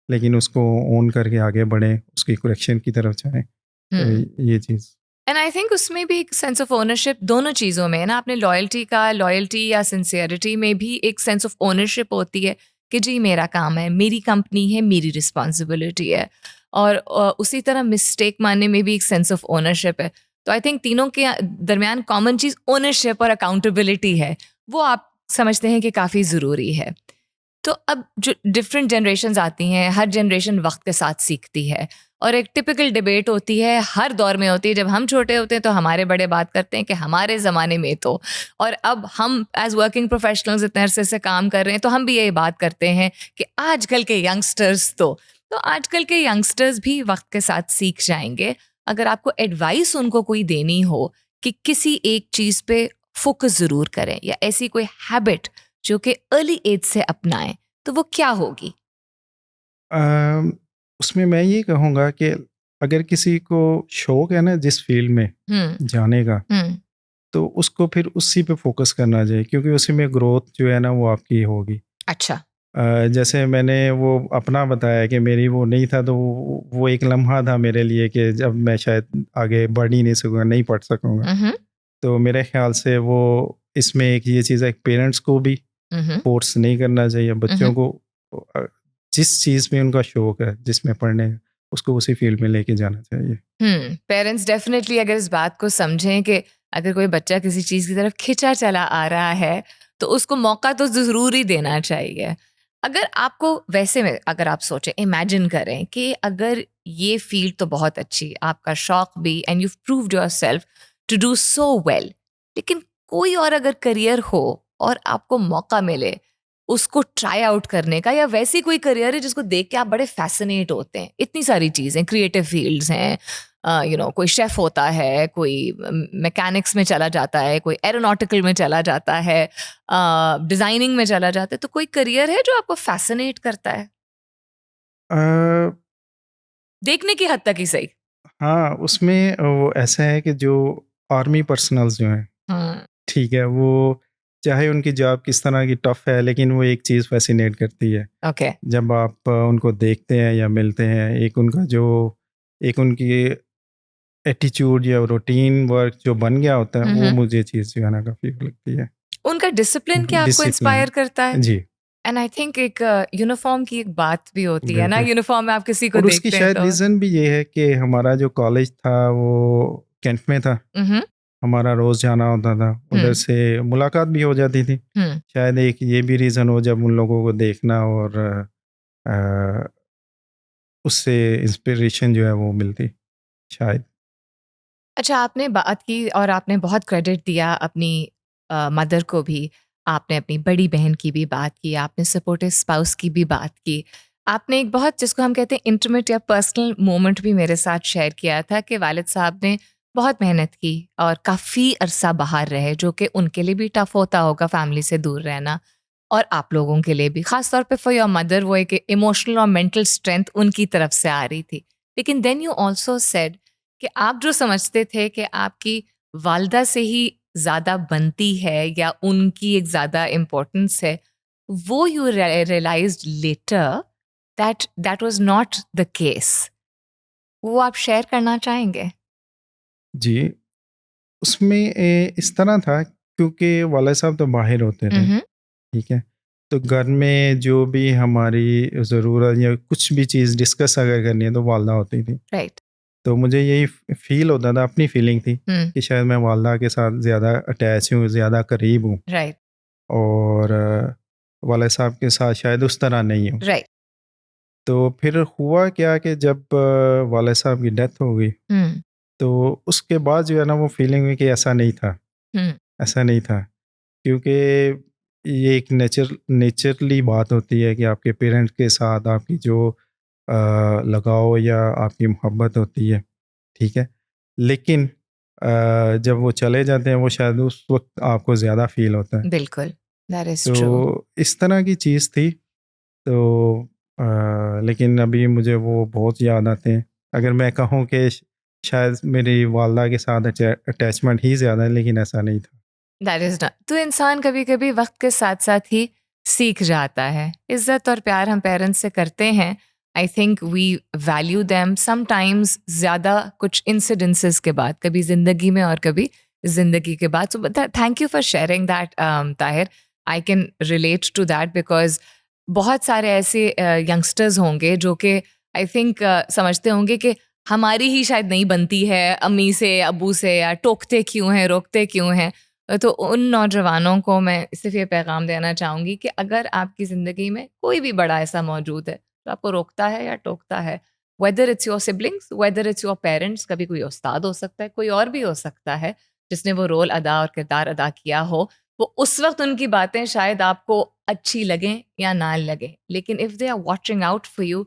लेकिन उसको ओन करके आगे बढ़ें, उसकी करेक्शन की तरफ जाएँ। तो हम्म। ये चीज़। एंड आई थिंक उसमें भी एक सेंस ऑफ ओनरशिप दोनों चीज़ों में है ना। आपने लॉयल्टी या सिंसियरिटी में भी एक सेंस ऑफ ओनरशिप होती है कि जी मेरा काम है, मेरी कंपनी है, मेरी रिस्पॉन्सिबिलिटी है। और उसी तरह मिस्टेक मानने में भी एक सेंस ऑफ ओनरशिप है। तो आई थिंक तीनों के दरमियान कॉमन चीज़ ओनरशिप और अकाउंटेबिलिटी है, वो आप समझते हैं कि काफ़ी ज़रूरी है। तो अब जो डिफरेंट जनरेशन्स आती हैं, हर जनरेशन वक्त के साथ सीखती है, और एक टिपिकल डिबेट होती है, हर दौर में होती है। जब हम छोटे होते हैं तो हमारे बड़े बात करते हैं कि हमारे ज़माने में तो, और अब हम एज वर्किंग प्रोफेशनल्स इतने अरसे से काम कर रहे हैं तो हम भी यही बात करते हैं कि आजकल के यंगस्टर्स तो आजकल के यंगस्टर्स भी वक्त के साथ सीख जाएंगे। अगर आपको एडवाइस उनको कोई देनी हो कि किसी एक चीज़ पे फोकस ज़रूर करें, या ऐसी कोई हैबिट जो कि अर्ली एज से अपनाएं, तो वो क्या होगी? अम, उसमें मैं ये कहूँगा कि अगर किसी को शौक है ना जिस फील्ड में हम्म। जाने का, हम्म। तो उसको फिर उसी पे फोकस करना चाहिए, क्योंकि उसी में ग्रोथ जो है ना वो आपकी होगी। अच्छा। जैसे मैंने वो अपना बताया कि मेरी वो नहीं था, तो वो एक लम्हा था मेरे लिए कि जब मैं शायद आगे बढ़ ही नहीं सकूँगा, नहीं पढ़ सकूँगा। हम्म। तो मेरे ख्याल से वो इसमें एक ये चीज़ है कि पेरेंट्स को भी हम्म। फोर्स नहीं करना चाहिए बच्चों को। अ, जिस चीज़ में उनका शौक है, जिसमें पढ़ने का, उसको उसी फील्ड में लेके जाना चाहिए। पेरेंट्स डेफिनेटली अगर इस बात को समझें कि अगर कोई बच्चा किसी चीज़ की तरफ खिंचा चला आ रहा है तो उसको मौका तो ज़रूर ही देना चाहिए। अगर आपको वैसे में अगर आप सोचें, इमेजिन करें कि अगर ये फील्ड तो बहुत अच्छी, आपका शौक भी, and you proved yourself to do so well, लेकिन कोई और अगर करियर हो और आपको मौका मिले उसको ट्राई आउट करने का, या वैसी कोई करियर है जिसको देख के आप बड़े फैसिनेट होते हैं, इतनी सारी चीज़ें, क्रिएटिव फील्ड्स हैं, कोई शेफ होता है, कोई मैकेनिक्स में चला जाता है, कोई एरोनॉटिकल में चला जाता है, डिज़ाइनिंग में चला जाता है, तो कोई करियर है जो आपको फैसिनेट करता है, अ, देखने की हद तक ही सही? हाँ, उसमें वो ऐसा है कि जो आर्मी पर्सनल्स जो हैं, हम्म। ठीक है, वो चाहे उनकी जॉब किस तरह की टफ़ है, लेकिन वो एक चीज़ फ़ैसिनेट करती है। ओके। जब आप उनको देखते हैं या मिलते हैं, एक उनकी एटीट्यूड या रूटीन वर्क जो बन गया होता है, वो हम्म। मुझे चीज़ जो है ना काफ़ी लगती है। उनका डिसिप्लिन क्या आपको डिसिप्लिन। इंस्पायर करता है? जी, एंड आई थिंक एक यूनिफॉर्म की एक बात भी होती है ना, बिल्कुल। यूनिफॉर्म में आप किसी को और उसकी देखते हैं शायद तो। रीज़न भी ये है कि हमारा जो कॉलेज था वो कैंट में था। हम्म। हमारा रोज़ जाना होता था, उधर हम्म। से मुलाकात भी हो जाती थी। हम्म। शायद एक ये भी रीज़न हो, जब उन लोगों को देखना और अ, उससे इंस्पिरेशन जो है वो मिलती, शायद। अच्छा, आपने बात की और आपने बहुत क्रेडिट दिया अपनी मदर को भी, आपने अपनी बड़ी बहन की भी बात की, आपने सपोर्टिव स्पाउस की भी बात की, आपने एक बहुत, जिसको हम कहते हैं इंटीमेट या पर्सनल मोमेंट भी मेरे साथ शेयर किया था कि वालिद साहब ने बहुत मेहनत की और काफ़ी अरसा बाहर रहे, जो कि उनके लिए भी टफ होता होगा फैमिली से दूर रहना, और आप लोगों के लिए भी, ख़ास तौर पे फॉर योर मदर वो एक इमोशनल और मेंटल स्ट्रेंथ उनकी तरफ से आ रही थी। लेकिन देन यू ऑल्सो सेड कि आप जो समझते थे कि आपकी वालदा से ही ज़्यादा बनती है या उनकी एक ज़्यादा इम्पोर्टेंस है, वो you realised later that that was not the case. वो आप शेयर करना चाहेंगे? जी, उसमें इस तरह था, क्योंकि वाला साहब तो बाहर होते थे, हम्म। ठीक है? तो घर में जो भी हमारी ज़रूरत या कुछ भी चीज़ डिस्कस अगर करनी है तो वालदा होती थी। राइट। तो मुझे यही फ़ील होता था, अपनी फ़ीलिंग थी हम्म। कि शायद मैं वालदा के साथ ज़्यादा अटैच हूँ, ज़्यादा करीब हूँ, राइट। और वाला साहब के साथ शायद उस तरह नहीं हूँ। राइट। तो फिर हुआ क्या कि जब वाला साहब की डेथ हो गई, हम्म। तो उसके बाद जो है ना वो फ़ीलिंग हुई कि ऐसा नहीं था, हम्म। ऐसा नहीं था। क्योंकि ये एक नेचरली बात होती है कि आपके पेरेंट्स के साथ आपकी जो लगाव या आपकी मोहब्बत होती है, ठीक है? लेकिन जब वो चले जाते हैं, वो शायद उस वक़्त आपको ज़्यादा फ़ील होता है। बिल्कुल, दैट इज ट्रू। तो इस तरह की चीज़ थी। तो लेकिन अभी मुझे वो बहुत याद आते हैं। अगर मैं कहूँ कि शायद मेरी वालदा के साथ अटैचमेंट ही ज़्यादा है, लेकिन ऐसा नहीं था। दैट इज नॉट, तो इंसान कभी कभी वक्त के साथ साथ ही सीख जाता है। इज्जत और प्यार हम पेरेंट्स से करते हैं, I think we value them sometimes ज़्यादा कुछ इंसिडेंसेस के बाद, कभी ज़िंदगी में और कभी ज़िंदगी के बाद। So thank you for sharing that Tahir. I can relate to that because बहुत सारे ऐसे यंगस्टर्स होंगे जो कि आई थिंक समझते होंगे कि हमारी ही शायद नहीं बनती है अम्मी से, अब्बू से, या टोकते क्यों हैं, रोकते क्यों हैं। तो उन नौजवानों को मैं सिर्फ ये पैगाम देना चाहूँगी कि अगर आपकी ज़िंदगी में कोई भी बड़ा ऐसा मौजूद है तो आपको रोकता है या टोकता है, whether it's your siblings, whether it's your parents, कभी कोई उस्ताद हो सकता है, कोई और भी हो सकता है जिसने वो रोल अदा और किरदार अदा किया हो, वो उस वक्त उनकी बातें शायद आपको अच्छी लगें या ना लगें, लेकिन if they are watching out for you,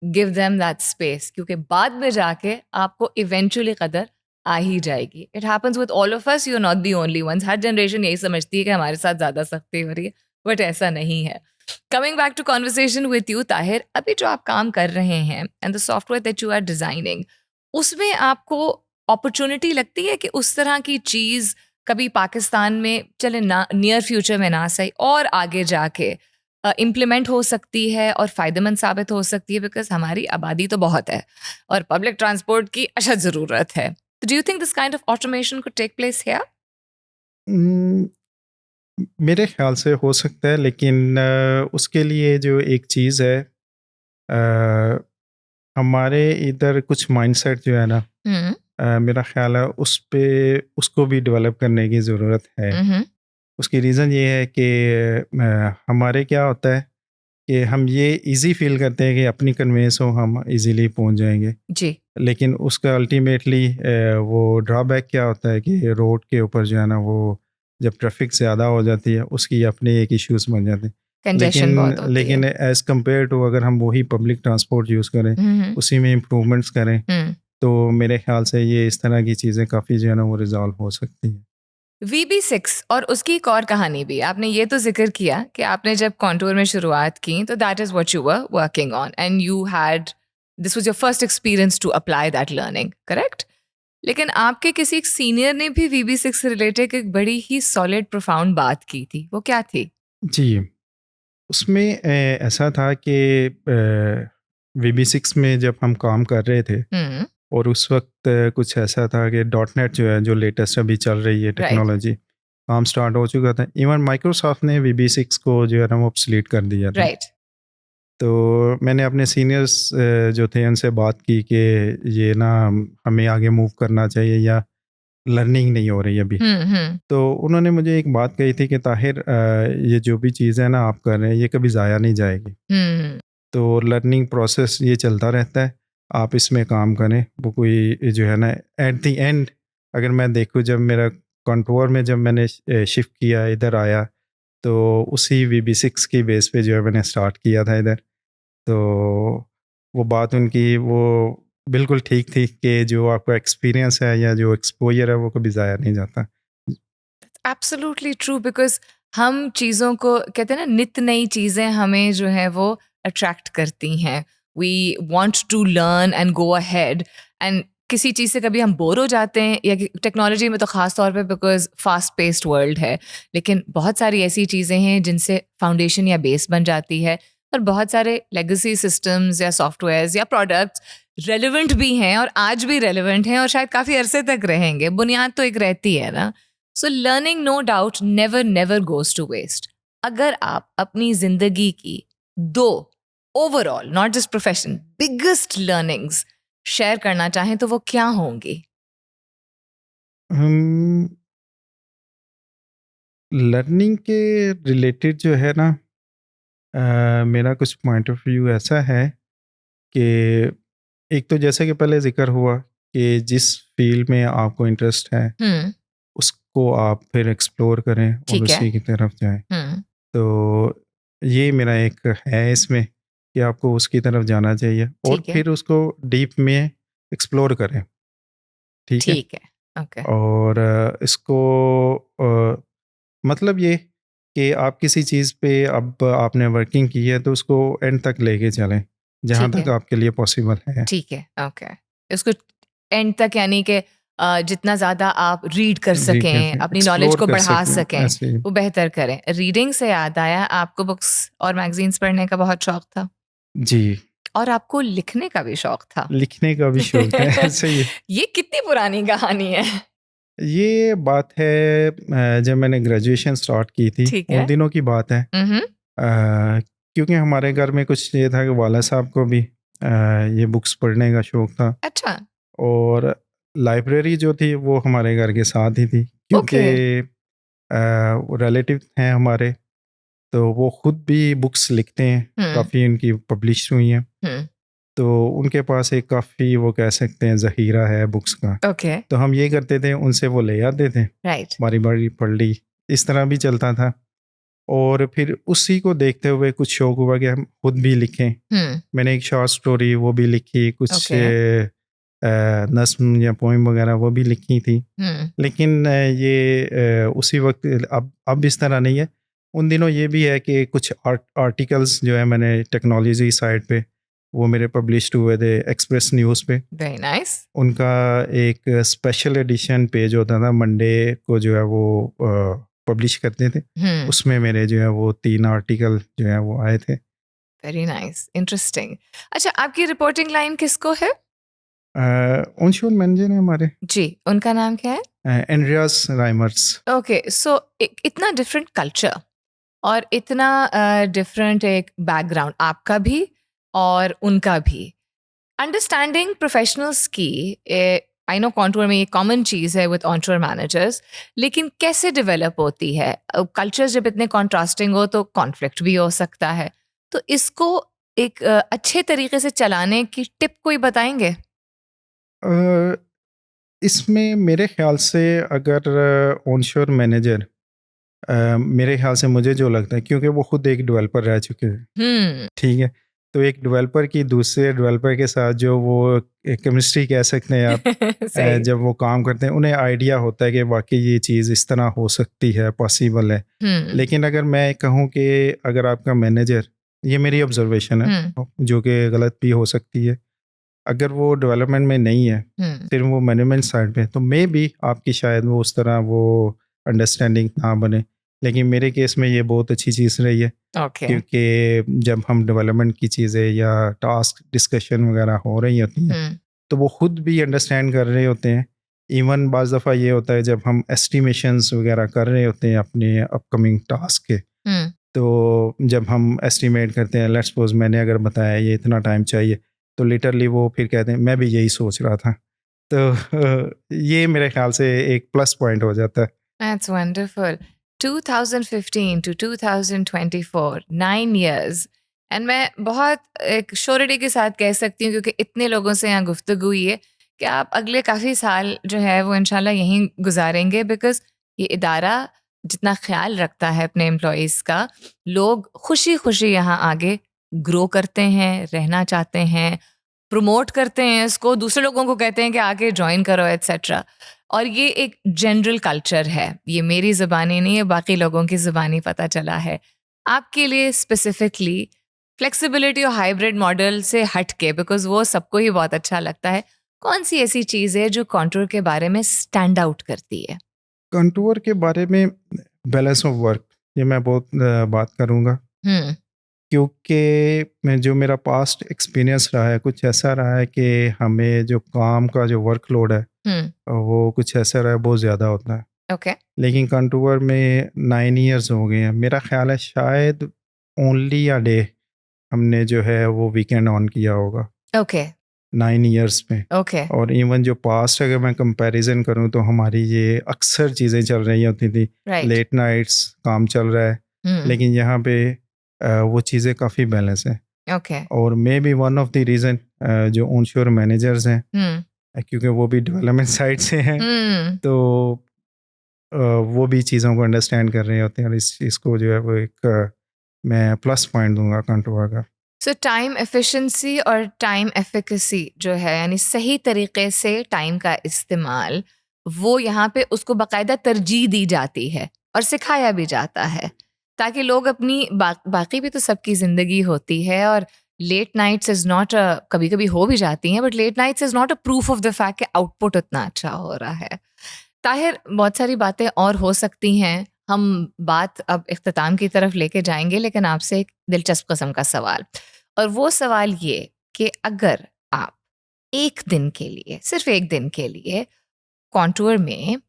give them that space, क्योंकि बाद में जाके आपको इवेंचुअली कदर आ ही जाएगी। It happens with all of us, you are not the only ones. हर जनरेशन यही समझती है कि हमारे साथ ज़्यादा सख्ती हो रही है, बट ऐसा नहीं है। Coming back to conversation with you Tahir, अभी जो आप काम कर रहे हैं and the software that you are designing, उसमें आपको अपॉर्चुनिटी लगती है कि उस तरह की चीज़ कभी पाकिस्तान में, चले ना नियर फ्यूचर में ना सही, और आगे जाके इम्प्लीमेंट हो सकती है और फ़ायदेमंद साबित हो सकती है, बिकॉज हमारी आबादी तो बहुत है और पब्लिक ट्रांसपोर्ट की अशद ज़रूरत है। Do you think this kind of automation could take place here? Um, मेरे ख़्याल से हो सकता है, लेकिन उसके लिए जो एक चीज़ है, अ, हमारे इधर कुछ माइंडसेट जो है ना, हम्म, मेरा ख़्याल है उसको भी डेवलप करने की ज़रूरत है। हम्म, उसकी रीज़न ये है कि हमारे क्या होता है कि हम ये ईज़ी फ़ील करते हैं कि अपनी कन्वेंस हो, हम ईज़िली पहुँच जाएँगे। जी, लेकिन उसका अल्टीमेटली वो ड्रॉबैक क्या होता है कि रोड के ऊपर जो है ना, वो जब ट्रैफिक ज़्यादा हो जाती है, उसकी अपने एक इश्यूज़ बन जाते हैं। कंजेशन लेकिन बहुत होती है। लेकिन एज़ कम्पेयर टू अगर हम वही पब्लिक ट्रांसपोर्ट यूज़ करें, हम्म, उसी में इम्प्रूवमेंट्स करें, हम्म। तो मेरे ख़्याल से ये इस तरह की चीज़ें काफ़ी जो है ना वो रिज़ॉल्व हो सकती हैं। VB6 और उसकी एक और कहानी भी, आपने ये तो जिक्र किया कि आपने जब कॉन्टूर में शुरुआत की तो that is what you were working on and you had, this was your first experience to apply that learning, correct? लेकिन आपके किसी एक सीनियर ने भी VB6 से रिलेटेड एक बड़ी ही सॉलिड प्रोफाउंड बात की थी, वो क्या थी? जी, उसमें ऐसा था कि VB6 में जब हम काम कर रहे थे, हम्म, और उस वक्त कुछ ऐसा था कि डॉट नेट जो है, जो लेटेस्ट अभी चल रही है राइट, टेक्नोलॉजी, काम स्टार्ट हो चुका था। इवन माइक्रोसॉफ्ट ने VB6 को जो है ना वो ऑब्सलीट कर दिया था। राइट, तो मैंने अपने सीनियर्स जो थे उनसे बात की कि ये ना हमें आगे मूव करना चाहिए, या लर्निंग नहीं हो रही अभी। हम्म, तो उन्होंने मुझे एक बात कही थी कि ताहिर, ये जो भी चीज़ है ना आप कर रहे हैं, ये कभी ज़ाया नहीं जाएगी। हम्म, तो लर्निंग प्रोसेस ये चलता रहता है, आप इसमें काम करें। वो कोई जो है ना, एट द एंड अगर मैं देखूँ, जब मेरा कंटूर में जब मैंने शिफ्ट किया, इधर आया, तो उसी VB6 की बेस पे जो है मैंने स्टार्ट किया था इधर। तो वो बात उनकी वो बिल्कुल ठीक थी कि जो आपका एक्सपीरियंस है या जो एक्सपोज़र है, वो कभी ज़ाया नहीं जाता। एब्सोल्युटली ट्रू, बिकॉज हम चीज़ों को कहते हैं ना, नित नई चीज़ें हमें जो है वो अट्रैक्ट करती हैं। We want to learn and go ahead, and किसी चीज़ से कभी हम बोर हो जाते हैं, या टेक्नोलॉजी में तो ख़ास तौर पे बिकॉज फास्ट पेस्ड वर्ल्ड है, लेकिन बहुत सारी ऐसी चीज़ें हैं जिनसे फाउंडेशन या बेस बन जाती है, और बहुत सारे लेगेसी सिस्टम्स या सॉफ्टवेयर्स या प्रोडक्ट्स रेलिवेंट भी हैं और आज भी रेलिवेंट हैं और शायद काफ़ी अरसे तक रहेंगे। बुनियाद तो एक रहती है ना। So learning no doubt never never goes to waste. अगर आप अपनी जिंदगी की 2 overall, not just profession, biggest learnings share करना चाहें तो वो क्या होंगी? हम लर्निंग के रिलेटेड जो है ना, मेरा कुछ पॉइंट ऑफ व्यू ऐसा है कि एक तो जैसे कि पहले ज़िक्र हुआ कि जिस फ़ील्ड में आपको इंटरेस्ट है, हम्म, उसको आप फिर एक्सप्लोर करें और ठीक है। उसी की तरफ जाएँ। हम्म, तो ये मेरा एक है इसमें कि आपको उसकी तरफ जाना चाहिए और ठीक है, फिर उसको डीप में एक्सप्लोर करें, ठीक है? ठीक है, ओके, और इसको मतलब ये कि आप किसी चीज़ पे अब आपने वर्किंग की है, तो उसको एंड तक लेके चलें, जहाँ ठीक तक है, आपके लिए पॉसिबल है। ठीक है, ओके। इसको एंड तक, यानी कि जितना ज़्यादा आप रीड कर रीड सकें, करके अपनी नॉलेज एक्सप्लोर को कर बढ़ा सकें, सकें, ऐसे ही। वो बेहतर करें। रीडिंग से याद आया, आपको बुक्स और मैगज़ीन्स पढ़ने का बहुत शौक था जी, और आपको लिखने का भी शौक था। लिखने का भी शौक है, ऐसे ही। ये कितनी पुरानी कहानी है? ये बात है जब मैंने ग्रेजुएशन स्टार्ट की थी, ठीक उन है। दिनों की बात है। हुँ, हुँ। क्योंकि हमारे घर में कुछ ये था कि वाला साहब को भी ये बुक्स पढ़ने का शौक था। अच्छा। और लाइब्रेरी जो थी वो हमारे घर के साथ ही थी, क्योंकि ओके। रिलेटिव हैं हमारे, तो वो खुद भी बुक्स लिखते हैं, हम्म। काफ़ी उनकी पब्लिश हुई हैं। हम्म। तो उनके पास एक काफ़ी वो कह सकते हैं ज़ख़ीरा है बुक्स का। ओके। तो हम ये करते थे, उनसे वो ले आते थे, राइट। बारी बारी पढ़ ली, इस तरह भी चलता था। और फिर उसी को देखते हुए कुछ शौक हुआ कि हम खुद भी लिखें। हम्म। मैंने एक शॉर्ट स्टोरी वो भी लिखी, कुछ ओके। नज़्म या पोइम वगैरह वो भी लिखी थी। हम्म। लेकिन उसी वक्त अब इस तरह नहीं है। उन दिनों ये भी है कि कुछ आर्टिकल्स जो है मैंने टेक्नोलॉजी साइट पे वो मेरे पब्लिश्ड हुए थे एक्सप्रेस न्यूज़ पे। Very nice. उनका एक स्पेशल एडिशन पेज होता था, मंडे को जो है वो पब्लिश करते थे। हम्म। उसमें मेरे जो है वो 3 आर्टिकल जो है वो आए थे। Very nice, interesting. अच्छा, आपकी रिपोर्टिंग लाइन किसको है? ऑनशोर मैनेजर हैं हमारे, जी, उनका नाम क्या है? एंड्रियास राइमर्स। ओके, सो इतना डिफरेंट कल्चर और इतना डिफरेंट एक बैकग्राउंड, आपका भी और उनका भी। अंडरस्टैंडिंग प्रोफेशनल्स की, आई नो कॉन्टूर में ये कॉमन चीज़ है विद ऑन्टूर मैनेजर्स, लेकिन कैसे डेवलप होती है? कल्चर जब इतने कॉन्ट्रास्टिंग हो तो कॉन्फ्लिक्ट भी हो सकता है। तो इसको एक अच्छे तरीके से चलाने की टिप कोई बताएंगे? अ, इसमें मेरे ख़्याल से अगर ऑनशोर मैनेजर, मेरे ख़्याल से मुझे जो लगता है, क्योंकि वो खुद एक डेवलपर रह चुके हैं, हम्म। ठीक है? तो एक डेवलपर की दूसरे डेवलपर के साथ जो वो केमिस्ट्री कह सकते हैं आप, सही। जब वो काम करते हैं उन्हें आइडिया होता है कि वाक़ई ये चीज़ इस तरह हो सकती है, पॉसिबल है। हम्म। लेकिन अगर मैं कहूँ कि अगर आपका मैनेजर, ये मेरी ऑब्ज़र्वेशन है, हम्म। जो कि गलत भी हो सकती है, अगर वो डेवलपमेंट में नहीं है, हम्म। सिर्फ वो मैनेजमेंट साइड पे, तो मे बी आपकी शायद वो उस तरह वो अंडरस्टैंडिंग ना बने। लेकिन मेरे केस में ये बहुत अच्छी चीज़ रही है, ओके। क्योंकि जब हम डेवलपमेंट की चीज़ें या टास्क डिस्कशन वगैरह हो रही होती हैं, हम्म। तो वो खुद भी अंडरस्टैंड कर रहे होते हैं। इवन बाज़ दफ़ा ये होता है जब हम एस्टिमेशंस वगैरह कर रहे होते हैं अपने अपकमिंग टास्क के, हम्म। तो जब हम एस्टिमेट करते हैं, लेट्स सपोज़ मैंने अगर बताया ये इतना टाइम चाहिए, तो लिटरली वो फिर कहते हैं मैं भी यही सोच रहा था। तो ये मेरे ख़्याल से एक प्लस पॉइंट हो जाता है। That's wonderful. 2015 to 2024, 9 years. And मैं बहुत एक श्योरिटी के साथ कह सकती हूँ, क्योंकि इतने लोगों से यहाँ गुफ्तगू हुई है, कि आप अगले काफ़ी साल जो है वो इंशाल्लाह यहीं गुजारेंगे, बिकॉज ये इदारा जितना ख्याल रखता है अपने एम्प्लॉयज़ का, लोग खुशी खुशी यहाँ आगे ग्रो करते हैं, रहना चाहते हैं, प्रमोट करते हैं इसको, दूसरे लोगों को कहते हैं कि आके ज्वाइन करो एट्सेट्रा। और ये एक जनरल कल्चर है, ये मेरी ज़बानी नहीं है, बाकी लोगों की ज़बानी पता चला है। आपके लिए स्पेसिफिकली फ्लेक्सिबिलिटी और हाइब्रिड मॉडल से हट के, बिकॉज वो सबको ही बहुत अच्छा लगता है, कौन सी ऐसी चीज़ है जो कॉन्टूर के बारे में स्टैंड आउट करती है? कंटूर के बारे में बैलेंस ऑफ वर्क, ये मैं बहुत बात करूँगा, हम्म। क्योंकि मैं जो मेरा पास्ट एक्सपीरियंस रहा है कुछ ऐसा रहा है कि हमें जो काम का जो वर्कलोड है हम्म। वो कुछ ऐसा रहा है, बहुत ज़्यादा होता है। ओके। लेकिन कंटूर में 9 इयर्स हो गए हैं, मेरा ख्याल है शायद ओनली अ डे हमने जो है वो वीकेंड ऑन किया होगा ओके। 9 इयर्स में। ओके। और इवन जो पास्ट अगर मैं कंपैरिजन करूं तो हमारी ये अक्सर चीज़ें चल रही होती थी, राइट। लेट नाइट्स काम चल रहा है। हम्म। लेकिन यहाँ पे वो चीज़ें काफ़ी बैलेंस हैं। ओके। और may be one of the reason जो ऑनशोर मैनेजर्स हैं, हम्म। क्योंकि वो भी डेवलपमेंट साइड से हैं, हम्म। तो वो भी चीज़ों को अंडरस्टैंड कर रहे होते हैं, और इस चीज़ को जो है वो एक मैं प्लस पॉइंट दूंगा कंटूर का। सो टाइम एफिशिएंसी और टाइम एफिकेसी जो है, यानी सही तरीके से टाइम का इस्तेमाल, वो यहाँ पे उसको बाकायदा तरजीह दी जाती है और सिखाया भी जाता है, ताकि लोग अपनी बाकी भी तो सबकी ज़िंदगी होती है, और late nights is not a, कभी कभी हो भी जाती हैं, but late nights is not a proof of the fact कि आउटपुट इतना अच्छा हो रहा है। ताहिर, बहुत सारी बातें और हो सकती हैं, हम बात अब इख्तिताम की तरफ लेके जाएंगे, लेकिन आपसे एक दिलचस्प किस्म का सवाल, और वो सवाल ये कि अगर आप एक दिन के लिए, सिर्फ एक दिन के लिए कॉन्टूर में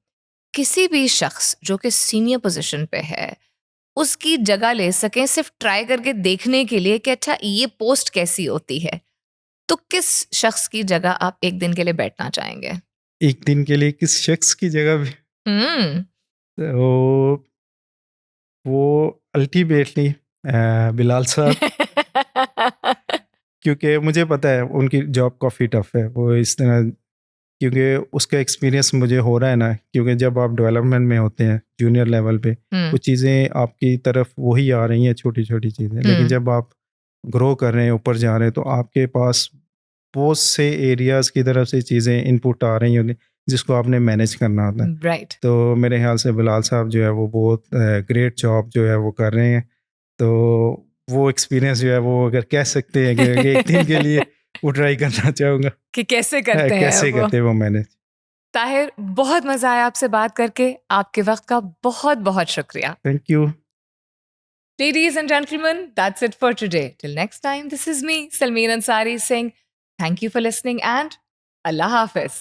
किसी भी शख्स जो कि सीनियर पोजीशन पे है उसकी जगह ले सकें, सिर्फ ट्राई करके देखने के लिए कि अच्छा ये पोस्ट कैसी होती है, तो किस शख्स की जगह आप एक दिन के लिए बैठना चाहेंगे? एक दिन के लिए किस शख्स की जगह भी हम्म। तो वो अल्टीमेटली बिलाल साहब, क्योंकि मुझे पता है उनकी जॉब काफ़ी टफ है। वो इस तरह, क्योंकि उसका एक्सपीरियंस मुझे हो रहा है ना, क्योंकि जब आप डेवलपमेंट में होते हैं जूनियर लेवल पे, हम्म, कुछ चीज़ें आपकी तरफ वही आ रही हैं, छोटी छोटी चीज़ें, लेकिन हम्म, जब आप ग्रो कर रहे हैं, ऊपर जा रहे हैं, तो आपके पास बहुत से एरियाज़ की तरफ से चीज़ें इनपुट आ रही होती हैं, जिसको आपने मैनेज करना होता है। राइट। तो मेरे ख्याल से बिलाल साहब जो है वो बहुत ग्रेट जॉब जो है वो कर रहे हैं। तो वो एक्सपीरियंस जो है वो अगर कह सकते हैं कि एक दिन के लिए वो ट्राई करना चाहूँगा। कि कैसे करते हैं कैसे वो? करते हैं वो मैनेज। ताहिर, बहुत मजा आया आपसे बात करके। आपके वक्त का बहुत बहुत शुक्रिया। Thank you. Ladies and gentlemen, that's it for today. Till next time, this is me, Salmeen Ansari, saying thank you for listening and Allah Hafiz.